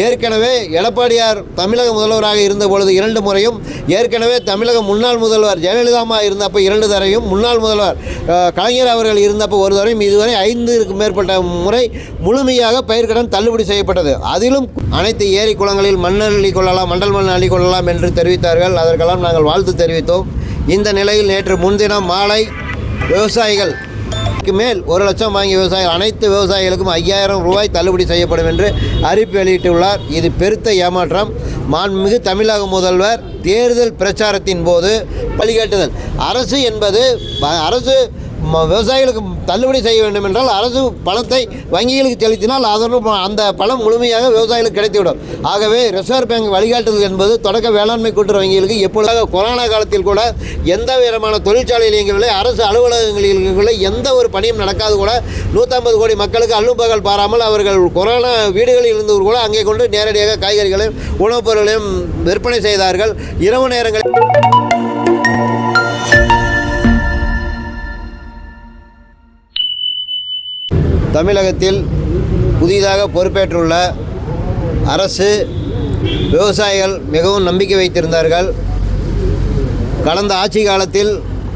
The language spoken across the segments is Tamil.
ஏற்கனவே எடப்பாடியார் தமிழக முதல்வராக இருந்த பொழுது 2 முறையும், ஏற்கனவே தமிழக முன்னாள் முதல்வர் ஜெயலலிதாமா இருந்தப்போ 2 தரையும், முன்னாள் முதல்வர் கலைஞர் அவர்கள் இருந்தப்போ 1 தரையும், இதுவரை 5க்கும் மேற்பட்ட முறை முழுமையாக பயிர்க்கடன் தள்ளுபடி செய்யப்பட்டது. அதிலும் அனைத்து ஏரி குளங்களில் மண் அள்ளி கொள்ளலாம், மண்டல் மண் அள்ளி கொள்ளலாம் என்று தெரிவித்தார்கள். அதற்கெல்லாம் நாங்கள் வாழ்த்து தெரிவித்தோம். இந்த நிலையில் நேற்று முன்தினம் மாலை விவசாயிகள் மேல் 1 லட்சம் வாங்கிய விவசாயிகள் அனைத்து விவசாயிகளுக்கும் 5000 ரூபாய் தள்ளுபடி செய்யப்படும் என்று அறிவிப்பு வெளியிட்டுள்ளார். இது பெருத்த ஏமாற்றம். மாண்புமிகு தமிழக முதல்வர் தேர்தல் பிரச்சாரத்தின் போது வழிகாட்டுதல். அரசு என்பது அரசு விவசாயிகளுக்கு தள்ளுபடி செய்ய வேண்டும் என்றால் அரசு பணத்தை வங்கிகளுக்கு செலுத்தினால் அதனுடன் அந்த பணம் முழுமையாக விவசாயிகளுக்கு கிடைத்துவிடும். ஆகவே ரிசர்வ் பேங்க் வழிகாட்டுதல் என்பது தொடக்க வேளாண்மை கூட்டுறவு வங்கிகளுக்கு எப்பொழுதாக கொரோனா காலத்தில் கூட எந்த விதமான தொழிற்சாலையில் இயங்கவில்லை, அரசு அலுவலகங்களில் இயங்கவில்லை, எந்த ஒரு பணியும் நடக்காது கூட 150 கோடி மக்களுக்கு அல்லும் பகல் பாராமல் அவர்கள் கொரோனா வீடுகளில் இருந்தவர் கூட அங்கே கொண்டு நேரடியாக காய்கறிகளையும் உணவுப் பொருட்களையும் விற்பனை செய்தார்கள். இரவு நேரங்களில் தமிழகத்தில் புதிதாக பொறுப்பேற்றுள்ள அரசு விவசாயிகள் மிகவும் நம்பிக்கை வைத்திருந்தார்கள். கடந்த ஆட்சி காலத்தில்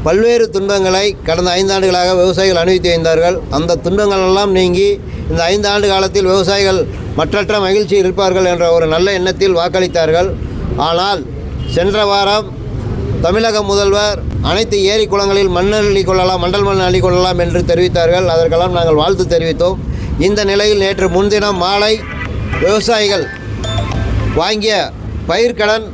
பல்வேறு துன்பங்களை கடந்த 5 ஆண்டுகளாக விவசாயிகள் அனுபவித்து வந்தார்கள். அந்த துன்பங்களெல்லாம் நீங்கி இந்த 5 ஆண்டு காலத்தில் விவசாயிகள் மற்றற்ற மகிழ்ச்சி இருப்பார்கள் என்ற ஒரு நல்ல எண்ணத்தில் வாக்களித்தார்கள். ஆனால் சென்ற வாரம் தமிழக முதல்வர் அனைத்து ஏரி குளங்களில் மண் அள்ளி கொள்ளலாம், மண்டல் மண் அள்ளி கொள்ளலாம் என்று தெரிவித்தார்கள். அதற்கெல்லாம் நாங்கள் வாழ்த்து தெரிவித்தோம். இந்த நிலையில் நேற்று முன்தினம் மாலை விவசாயிகள் வாங்கிய பயிர்க்கடன்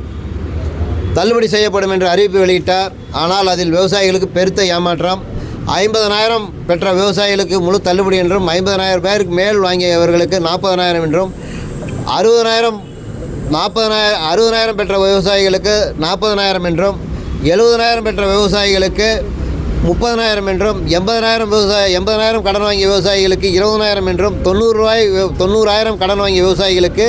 தள்ளுபடி செய்யப்படும் என்று அறிவிப்பு வெளியிட்டார். ஆனால் அதில் விவசாயிகளுக்கு பெருத்த ஏமாற்றம். 50,000 பெற்ற விவசாயிகளுக்கு முழு தள்ளுபடி என்றும், 50,000 பேருக்கு மேல் வாங்கியவர்களுக்கு 40,000 என்றும், 60,000 பெற்ற விவசாயிகளுக்கு 40,000 என்றும், 70,000 பெற்ற விவசாயிகளுக்கு 30,000 என்றும், 80,000 கடன் வாங்கிய விவசாயிகளுக்கு 20,000 என்றும், 90,000 கடன் வாங்கிய விவசாயிகளுக்கு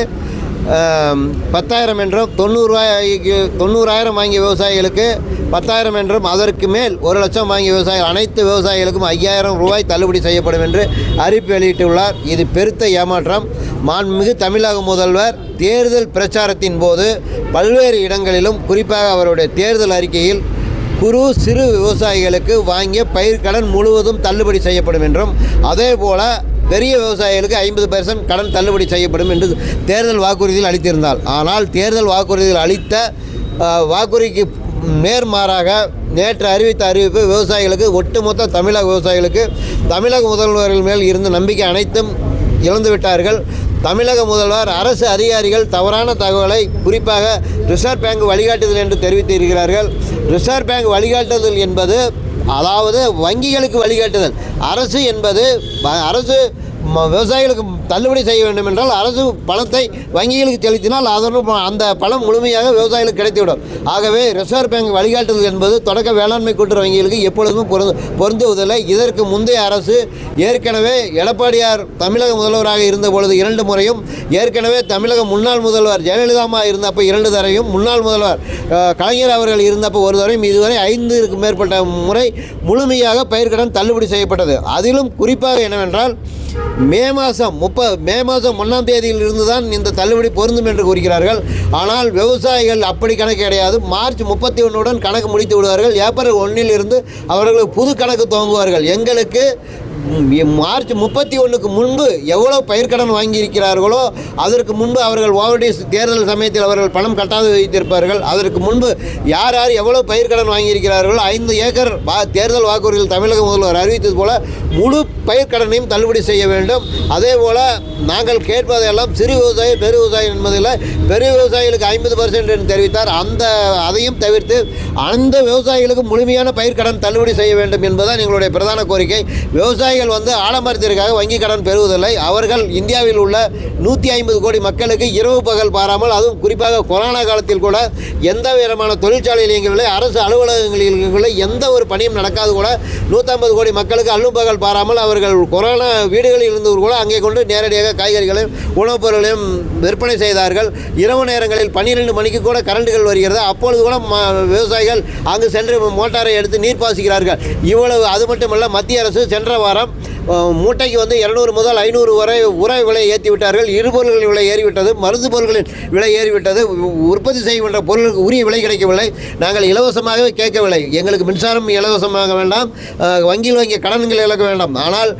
10,000 என்றும், 90,000 வாங்கிய விவசாயிகளுக்கு 10,000 என்றும், அதற்கு மேல் 1 லட்சம் வாங்கிய விவசாயிகள் அனைத்து விவசாயிகளுக்கும் 5000 ரூபாய் தள்ளுபடி செய்யப்படும் என்று அறிவிப்பு வெளியிட்டுள்ளார். இது பெருத்த ஏமாற்றம். மாண்புமிகு தமிழக முதல்வர் தேர்தல் பிரச்சாரத்தின் போது பல்வேறு இடங்களிலும், குறிப்பாக அவருடைய தேர்தல் அறிக்கையில் குறு சிறு விவசாயிகளுக்கு வாங்கிய பயிர்க்கடன் முழுவதும் தள்ளுபடி செய்யப்படும் என்றும், அதேபோல பெரிய விவசாயிகளுக்கு 50% கடன் தள்ளுபடி செய்யப்படும் என்று தேர்தல் வாக்குறுதியில் அளித்திருந்தார். ஆனால் தேர்தல் வாக்குறுதியில் அளித்த வாக்குறுதிக்கு நேர்மாறாக நேற்று அறிவித்த அறிவிப்பு விவசாயிகளுக்கு, ஒட்டுமொத்த தமிழக விவசாயிகளுக்கு தமிழக முதல்வர்கள் மேல் இருந்த நம்பிக்கை அனைத்தும் இழந்துவிட்டார்கள். தமிழக முதல்வர், அரசு அதிகாரிகள் தவறான தகவலை குறிப்பாக ரிசர்வ் பேங்க் வழிகாட்டுதல் என்று தெரிவித்திருக்கிறார்கள். ரிசர்வ் பேங்க் வழிகாட்டுதல் என்பது அதாவது வங்கிகளுக்கு வழிகாட்டுதல். அரசு என்பது அரசு விவசாயிகளுக்கு தள்ளுபடி செய்ய வேண்டும் என்றால் அரசு பணத்தை வங்கிகளுக்கு செலுத்தினால் அதனுடன் அந்த பணம் முழுமையாக விவசாயிகளுக்கு கிடைத்துவிடும். ஆகவே ரிசர்வ் பேங்க் வழிகாட்டுதல் என்பது தொடக்க வேளாண்மை கூட்டுறவு வங்கிகளுக்கு எப்பொழுதும் பொருந்துவதில்லை. இதற்கு முந்தைய அரசு ஏற்கனவே எடப்பாடியார் தமிழக முதல்வராக இருந்த பொழுது 2 முறையும், ஏற்கனவே தமிழக முன்னாள் முதல்வர் ஜெயலலிதாமா இருந்தப்போ 2 தரையும், முன்னாள் முதல்வர் கலைஞர் அவர்கள் இருந்தப்போ 1 தரையும், இதுவரை 5க்கும் மேற்பட்ட முறை முழுமையாக பயிர்க்கடன் தள்ளுபடி செய்யப்பட்டது. அதிலும் குறிப்பாக என்னவென்றால் மே மாதம் 1ஆம் தேதியில் இருந்து தான் இந்த தள்ளுபடி பொருந்தும் என்று கூறுகிறார்கள். ஆனால் விவசாயிகள் அப்படி கணக்கு கிடையாது. மார்ச் 31 கணக்கு முடித்து விடுவார்கள். ஏப்ரல் 1 இருந்து அவர்கள் புது கணக்கு துவங்குவார்கள். எங்களுக்கு மார்ச் 31க்கு முன்பு எவ்வளோ பயிர்க்கடன் வாங்கியிருக்கிறார்களோ அதற்கு முன்பு அவர்கள் ஓவர்டீஸ் தேர்தல் சமயத்தில் அவர்கள் பணம் கட்டாது வைத்திருப்பார்கள். அதற்கு முன்பு யார் எவ்வளோ பயிர்க்கடன் வாங்கியிருக்கிறார்களோ 5 ஏக்கர் தேர்தல் வாக்குறுதியில் தமிழக முதல்வர் அறிவித்தது போல முழு பயிர்க்கடனையும் தள்ளுபடி செய்ய வேண்டும். அதே போல் நாங்கள் கேட்பதையெல்லாம் சிறு விவசாயி பெரு விவசாயி என்பதில் பெரிய விவசாயிகளுக்கு 50% என்று தெரிவித்தார். அதையும் தவிர்த்து அந்த விவசாயிகளுக்கு முழுமையான பயிர்க்கடன் தள்ளுபடி செய்ய வேண்டும் என்பதுதான் எங்களுடைய பிரதான கோரிக்கை. விவசாயிகள் ஆடம்பரத்திற்காக வங்கி கடன் பெறுவதில்லை. அவர்கள் இந்தியாவில் உள்ள 150 கோடி மக்களுக்கு இரவு பகல் பாராமல், அதுவும் குறிப்பாக கொரோனா காலத்தில் கூட எந்த விதமான தொழிற்சாலையில் இயங்கவில்லை, அரசு அலுவலகங்களில் இயங்கவில்லை, எந்த ஒரு பணியும் நடக்காது கூட 150 கோடி மக்களுக்கு அல்லும் பகல் பாராமல் அவர்கள் கொரோனா வீடுகளில் இருந்தவர் கூட அங்கே கொண்டு நேரடியாக காய்கறிகளையும் உணவுப் பொருட்களையும் விற்பனை செய்தார்கள். இரவு நேரங்களில் 12 மணிக்கு கூட கரண்டுகள் வருகிறது. அப்பொழுது கூட விவசாயிகள் அங்கு சென்று மோட்டாரை எடுத்து நீர் பாசிக்கிறார்கள். இவ்வளவு அது மட்டுமல்ல, மத்திய அரசு சென்ற வாரம் மின்சாரம் மூட்டைக்கு வந்து 200 முதல் 500 வரை உர விலை ஏற்றி விட்டார்கள். இருபொருள்களின் விலை ஏறிவிட்டது, மருந்து பொருட்களின் விலை ஏறிவிட்டது, உற்பத்தி செய்கின்ற பொருளுக்கு உரிய விலை கிடைக்கவில்லை. நாங்கள் இலவசமாகவே கேட்கவில்லை. எங்களுக்கு மின்சாரம் இலவசமாக வேண்டாம், வங்கியில் வாங்கிய கடன்கள் இழக்க வேண்டாம். ஆனால்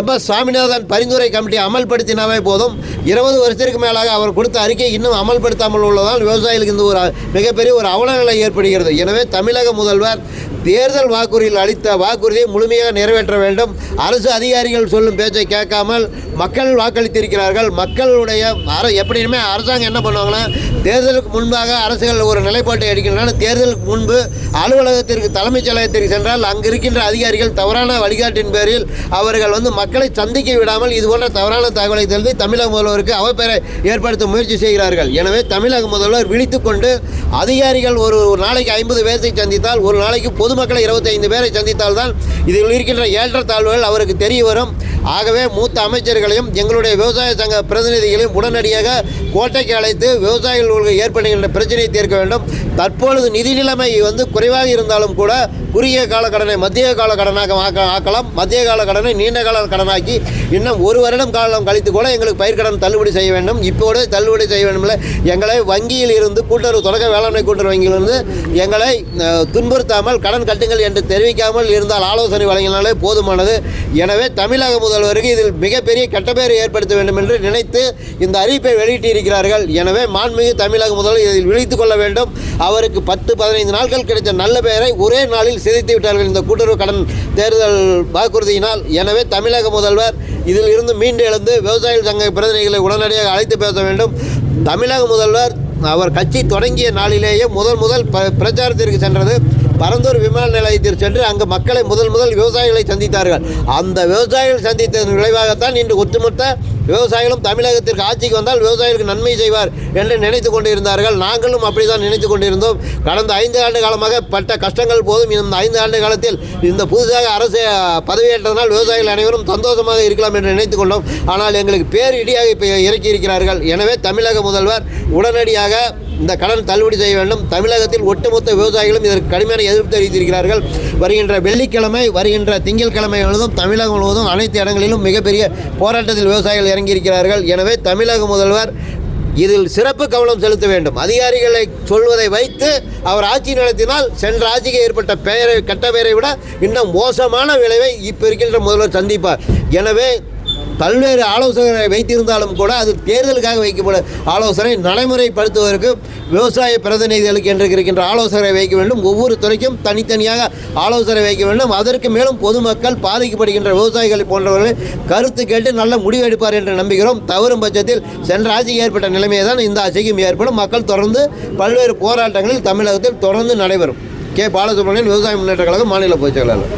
எம்.எஸ். சாமிநாதன் பரிந்துரை கமிட்டி அமல்படுத்தினாவே போதும். 20 வருஷத்திற்கு மேலாக அவர் கொடுத்த அறிக்கை இன்னும் அமல்படுத்தாமல் உள்ளதால் விவசாயிகளுக்கு இந்த ஒரு மிகப்பெரிய ஒரு அவலநிலை ஏற்படுகிறது. எனவே தமிழக முதல்வர் தேர்தல் வாக்குறுதியில் அளித்த வாக்குறுதியை முழுமையாக நிறைவேற்ற வேண்டும். அரசு அதிகாரிகள் சொல்லும் பேச்சை கேட்காமல் மக்கள் வாக்களித்திருக்கிறார்கள். மக்களுடைய எப்படியுமே அரசாங்கம் என்ன பண்ணுவாங்கன்னா, தேர்தலுக்கு முன்பாக அரசுகள் ஒரு நிலைப்பாட்டை எடுக்கின்றன. தேர்தலுக்கு முன்பு அலுவலகத்திற்கு தலைமைச் செயலகத்திற்கு சென்றால் அங்கு இருக்கின்ற அதிகாரிகள் தவறான வழிகாட்டின் பேரில் அவர்கள் வந்து மக்களை சந்திக்க விடாமல் இதுபோன்ற தவறான தகவலை தெரிந்து தமிழக முதல்வருக்கு அவப்பெயரை ஏற்படுத்த முயற்சி செய்கிறார்கள். எனவே தமிழக முதல்வர் விழித்துக்கொண்டு அதிகாரிகள் ஒரு நாளைக்கு 50 பேரை சந்தித்தால், ஒரு நாளைக்கு பொதுமக்களை 25 பேரை சந்தித்தால் தான் இதில் இருக்கின்ற ஏற்றத்தாழ்வுகள் அவருக்கு தெரிய வரும். ஆகவே மூத்த அமைச்சர்களையும் எங்களுடைய விவசாய சங்க பிரதிநிதிகளையும் உடனடியாக கோட்டைக்கு அழைத்து விவசாயிகளுக்கு ஏற்படுகின்ற பிரச்சனையை தீர்க்க வேண்டும். தற்பொழுது நிதி நிலைமை வந்து குறைவாக இருந்தாலும் கூட குறுகிய கால கடனை மத்திய கால கடனாக ஆக்கலாம். மத்திய கால கடனை நீண்ட கால கடனாக்கி இன்னும் 1 வருடம் காலம் கழித்து கூட எங்களுக்கு பயிர்க்கடன் தள்ளுபடி செய்ய வேண்டும். இப்போது தள்ளுபடி செய்ய வேண்டும். எங்களை வங்கியில் இருந்து கூட்டுறவு தொடக்க வேளாண்மை கூட்டுறவு வங்கியிலிருந்து எங்களை துன்புறுத்தாமல் கடன் கட்டுங்கள் என்று தெரிவிக்காமல் இருந்தால் ஆலோசனை வழங்கினாலே போதுமானது. எனவே தமிழக முதல்வருக்கு இதில் மிகப்பெரிய கெட்டப்பெயரை ஏற்படுத்த வேண்டும் என்று நினைத்து இந்த அறிவிப்பை வெளியிட்டிருக்கிறார்கள். எனவே மாண்புமிகு தமிழக முதல்வர் இதில் விழித்துக் கொள்ள வேண்டும். அவருக்கு 10-15 நாட்கள் கிடைத்த நல்ல பெயரை ஒரே நாளில் சிதைத்து விட்டார்கள் இந்த கூட்டுறவு கடன் தேர்தல் வாக்குறுதியினால். எனவே தமிழக முதல்வர் இதில் இருந்து மீண்டு எழுந்து விவசாயிகள் சங்க பிரதிநிதிகளை உடனடியாக அழைத்து பேச வேண்டும். தமிழக முதல்வர் அவர் கட்சி தொடங்கிய நாளிலேயே முதல் பிரச்சாரத்திற்கு சென்றது பரந்தூர் விமான நிலையத்தில் சென்று அங்கு மக்களை முதல் விவசாயிகளை சந்தித்தார்கள். அந்த விவசாயிகள் சந்தித்ததன் விளைவாகத்தான் இன்று ஒட்டுமொத்த விவசாயிகளும் தமிழகத்திற்கு ஆட்சிக்கு வந்தால் விவசாயிகளுக்கு நன்மை செய்வார் என்று நினைத்து கொண்டிருந்தார்கள். நாங்களும் அப்படி தான் நினைத்து கொண்டிருந்தோம். கடந்த 5 ஆண்டு காலமாக பட்ட கஷ்டங்கள் போதும். இந்த 5 ஆண்டு காலத்தில் இந்த புதிதாக அரசு பதவியேற்றதனால் விவசாயிகள் அனைவரும் சந்தோஷமாக இருக்கலாம் என்று நினைத்து கொண்டோம். ஆனால் எங்களுக்கு பேரிடியாக இப்போ இறக்கி இருக்கிறார்கள். எனவே தமிழக முதல்வர் உடனடியாக இந்த கடன் தள்ளுபடி செய்ய வேண்டும். தமிழகத்தில் ஒட்டுமொத்த விவசாயிகளும் இதற்கு கடுமையான எதிர்ப்பு தெரிவித்திருக்கிறார்கள். வருகின்ற வெள்ளிக்கிழமை, வருகின்ற திங்கட்கிழமை முழுவதும் தமிழகம் முழுவதும் அனைத்து இடங்களிலும் மிகப்பெரிய போராட்டத்தில் விவசாயிகள் இறங்கியிருக்கிறார்கள். எனவே தமிழக முதல்வர் இதில் சிறப்பு கவனம் செலுத்த வேண்டும். அதிகாரிகளை சொல்வதை வைத்து அவர் ஆட்சி நடத்தினால் சென்ற ஆட்சிக்கு ஏற்பட்ட கெட்ட பெயரை விட இன்னும் மோசமான விளைவை இப்போ இருக்கின்ற முதல்வர் சந்திப்பார். எனவே பல்வேறு ஆலோசகரை வைத்திருந்தாலும் கூட அது தேர்தலுக்காக வைக்கப்படும் ஆலோசனை நடைமுறைப்படுத்துவதற்கு விவசாய பிரதிநிதிகளுக்கு என்று இருக்கின்ற ஆலோசகரை வைக்க வேண்டும். ஒவ்வொரு துறைக்கும் தனித்தனியாக ஆலோசனை வைக்க வேண்டும். அதற்கு மேலும் பொதுமக்கள் பாதிக்கப்படுகின்ற விவசாயிகளை போன்றவர்களை கருத்து கேட்டு நல்ல முடிவு எடுப்பார் என்று நம்புகிறோம். தவறும் பட்சத்தில் சென்ற ஆட்சிக்கு ஏற்பட்ட நிலைமையை தான் இந்த ஆட்சிக்கும் ஏற்படும். மக்கள் தொடர்ந்து பல்வேறு போராட்டங்களில் தமிழகத்தில் தொடர்ந்து நடைபெறும். கே. பாலசுப்ரமணியன், விவசாய முன்னேற்ற கழகம், மாநில பொதுச் செயலாளர்.